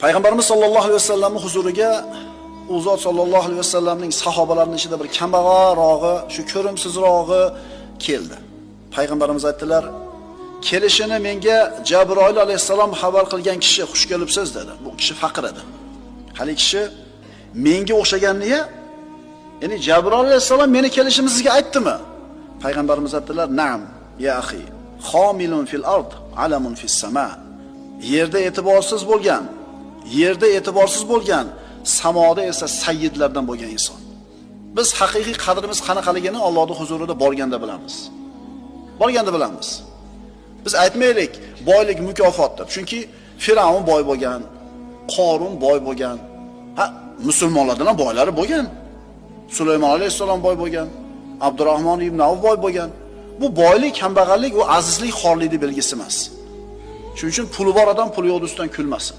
Payg'ambarimiz sollallohu alayhi vasallamning huzuriga u zot sollallohu alayhi vasallamning sahobalarining ichida bir kambag'alrog'i, shu ko'rimsizrog'i keldi. Payg'ambarimiz aytdilar: "Kelishini menga Jabroil alayhisalom xabar qilgan kishi xush kelibsiz" dedi. Bu kishi faqir edi. Hali kishi menga o'xshaganini, ya'ni Jabroil alayhisalom meni kelishimni sizga aytdimi? Payg'ambarimiz aytdilar: "Na'am, ya axi, xomilun fil ard, alamun fis sama." Yerda e'tiborsiz bo'lgan, samoda esa sayyidlardan bo'lgan inson. Biz haqiqiy qadrimiz qanaqaligini Allohning huzurida borganda bilamiz. Biz aytmaylik boylik mukofot deb. Chunki Firavun boy bo'lgan, Qorun boy bo'lgan. Musulmonlardan ham boylari bo'lgan. Sulaymon alayhisalom boy bo'lgan, Abdurrahmon ibn Avf boy bo'lgan. Bu boylik, kambag'allik, u azizlik, xorlikning belgisi emas. Shuning uchun puli bor odam puli yo'q ustidan kulmasin.